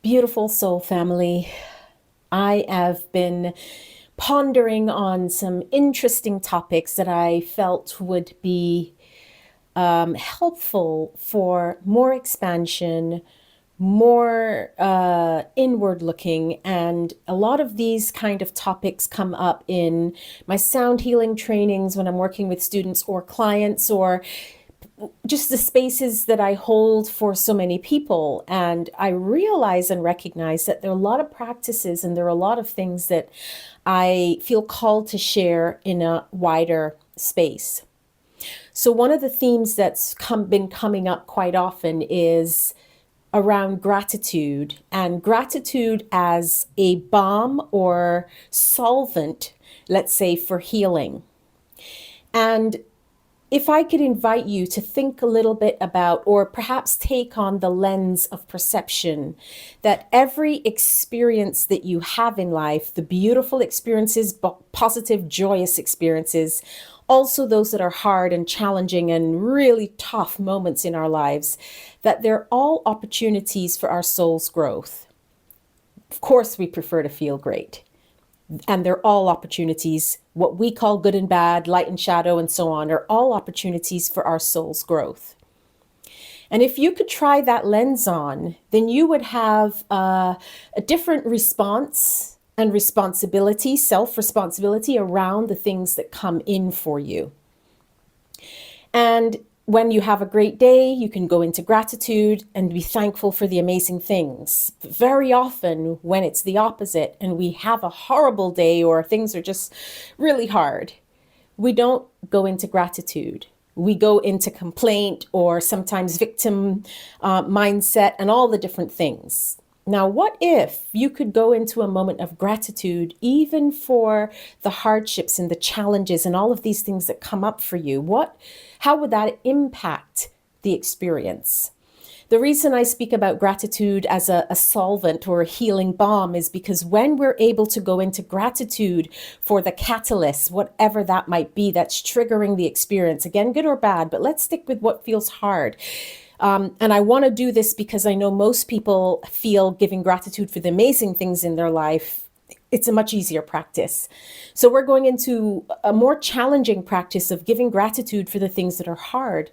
Beautiful soul family. I have been pondering on some interesting topics that I felt would be helpful for more expansion, more inward looking. And a lot of these kind of topics come up in my sound healing trainings when I'm working with students or clients, or just the spaces that I hold for so many people. And I realize and recognize that there are a lot of practices and there are a lot of things that I feel called to share in a wider space. So one of the themes that's been coming up quite often is around gratitude, and gratitude as a balm or solvent, let's say, for healing. And if I could invite you to think a little bit about, or perhaps take on the lens of perception, that every experience that you have in life, the beautiful experiences, positive, joyous experiences, also those that are hard and challenging and really tough moments in our lives, that they're all opportunities for our soul's growth. Of course, we prefer to feel great. And they're all opportunities. What we call good and bad, light and shadow, and so on, are all opportunities for our soul's growth. And if you could try that lens on, then you would have a different response and responsibility, self-responsibility around the things that come in for you. And when you have a great day, you can go into gratitude and be thankful for the amazing things. But very often, when it's the opposite and we have a horrible day or things are just really hard, we don't go into gratitude. We go into complaint or sometimes victim mindset and all the different things. Now, what if you could go into a moment of gratitude, even for the hardships and the challenges and all of these things that come up for you? How would that impact the experience? The reason I speak about gratitude as a solvent or a healing balm is because when we're able to go into gratitude for the catalyst, whatever that might be, that's triggering the experience, again, good or bad, but let's stick with what feels hard. And I want to do this because I know most people feel giving gratitude for the amazing things in their life, it's a much easier practice. So we're going into a more challenging practice of giving gratitude for the things that are hard.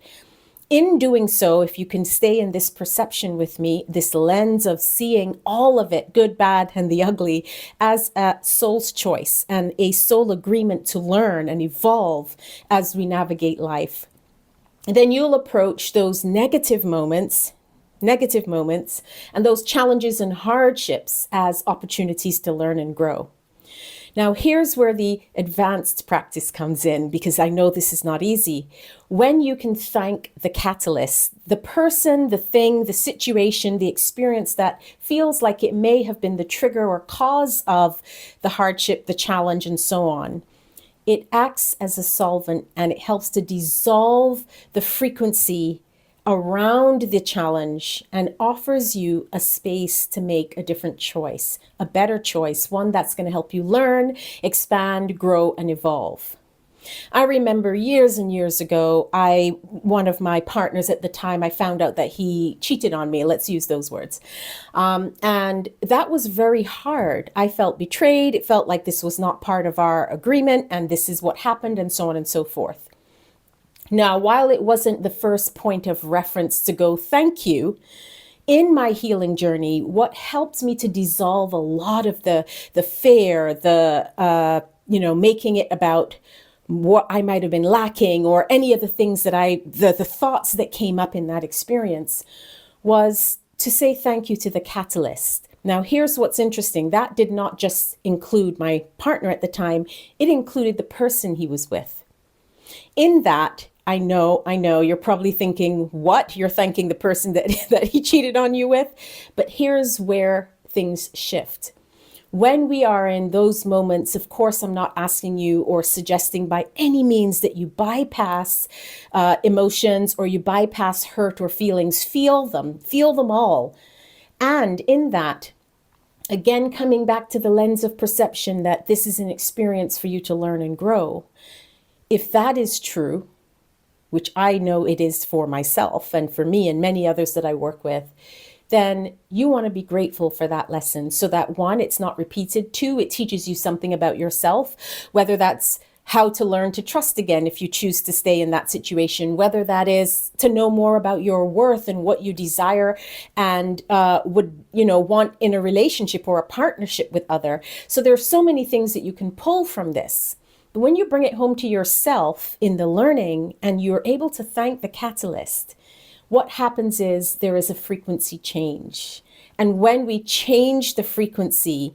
In doing so, if you can stay in this perception with me, this lens of seeing all of it, good, bad, and the ugly, as a soul's choice and a soul agreement to learn and evolve as we navigate life, then you'll approach those negative moments, and those challenges and hardships as opportunities to learn and grow. Now, here's where the advanced practice comes in, because I know this is not easy. When you can thank the catalyst, the person, the thing, the situation, the experience that feels like it may have been the trigger or cause of the hardship, the challenge, and so on. It acts as a solvent and it helps to dissolve the frequency around the challenge and offers you a space to make a different choice, a better choice, one that's going to help you learn, expand, grow, and evolve. I remember years and years ago, one of my partners at the time, I found out that he cheated on me. Let's use those words. And that was very hard. I felt betrayed. It felt like this was not part of our agreement and this is what happened, and so on and so forth. Now, while it wasn't the first point of reference to go thank you, in my healing journey, what helped me to dissolve a lot of the fear, making it about what I might have been lacking or any of the things that the thoughts that came up in that experience, was to say thank you to the catalyst. Now, here's what's interesting. That did not just include my partner at the time. It included the person he was with. In that, I know, you're probably thinking, what? You're thanking the person that he cheated on you with? But here's where things shift. When we are in those moments, of course, I'm not asking you or suggesting by any means that you bypass emotions or you bypass hurt or feelings. Feel them all. And in that, again, coming back to the lens of perception that this is an experience for you to learn and grow. If that is true, which I know it is for myself and for me and many others that I work with, then you want to be grateful for that lesson so that one, it's not repeated. Two, it teaches you something about yourself, whether that's how to learn to trust again if you choose to stay in that situation, whether that is to know more about your worth and what you desire and would, want in a relationship or a partnership with other. So there are so many things that you can pull from this. But when you bring it home to yourself in the learning and you're able to thank the catalyst, what happens is there is a frequency change. And when we change the frequency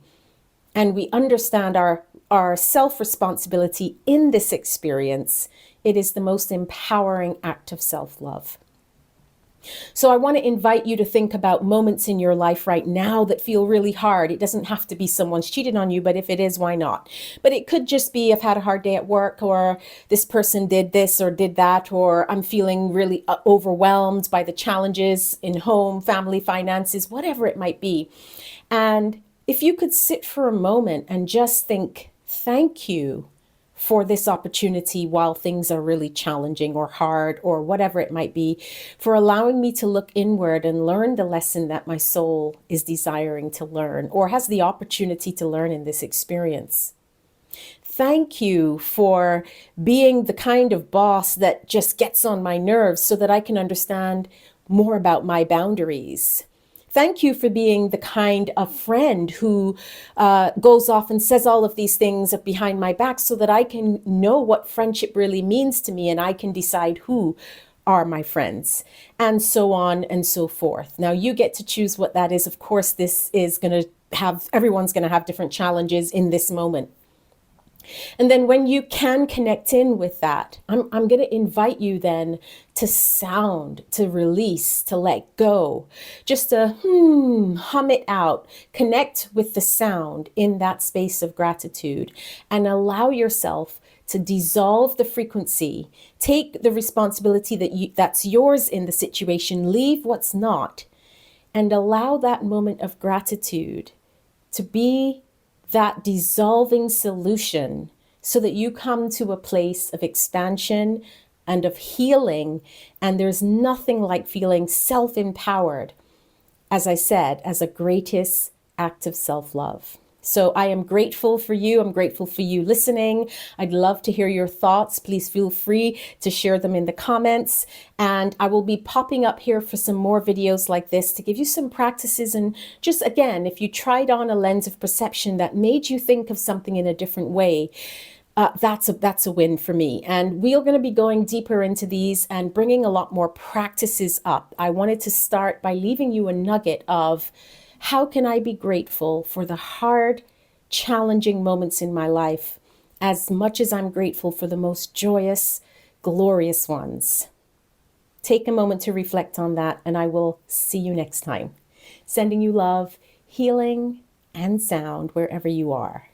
and we understand our self-responsibility in this experience, it is the most empowering act of self-love. So I want to invite you to think about moments in your life right now that feel really hard. It doesn't have to be someone's cheated on you, but if it is, why not? But it could just be I've had a hard day at work, or this person did this or did that, or I'm feeling really overwhelmed by the challenges in home, family, finances, whatever it might be. And if you could sit for a moment and just think, thank you for this opportunity while things are really challenging or hard or whatever it might be, for allowing me to look inward and learn the lesson that my soul is desiring to learn or has the opportunity to learn in this experience. Thank you for being the kind of boss that just gets on my nerves so that I can understand more about my boundaries. Thank you for being the kind of friend who goes off and says all of these things behind my back so that I can know what friendship really means to me and I can decide who are my friends, and so on and so forth. Now you get to choose what that is. Of course, this is going to everyone's going to have different challenges in this moment. And then when you can connect in with that, I'm going to invite you then to sound, to release, to let go, just to hum it out, connect with the sound in that space of gratitude and allow yourself to dissolve the frequency, take the responsibility that's yours in the situation, leave what's not, and allow that moment of gratitude to be that dissolving solution so that you come to a place of expansion and of healing. And there's nothing like feeling self-empowered, as I said, as a greatest act of self-love. So I am grateful for you. I'm grateful for you listening. I'd love to hear your thoughts. Please feel free to share them in the comments. And I will be popping up here for some more videos like this to give you some practices. And just again, if you tried on a lens of perception that made you think of something in a different way, that's a win for me. And we are going to be going deeper into these and bringing a lot more practices up. I wanted to start by leaving you a nugget of how can I be grateful for the hard, challenging moments in my life as much as I'm grateful for the most joyous, glorious ones. Take a moment to reflect on that, and I will see you next time. Sending you love, healing, and sound wherever you are.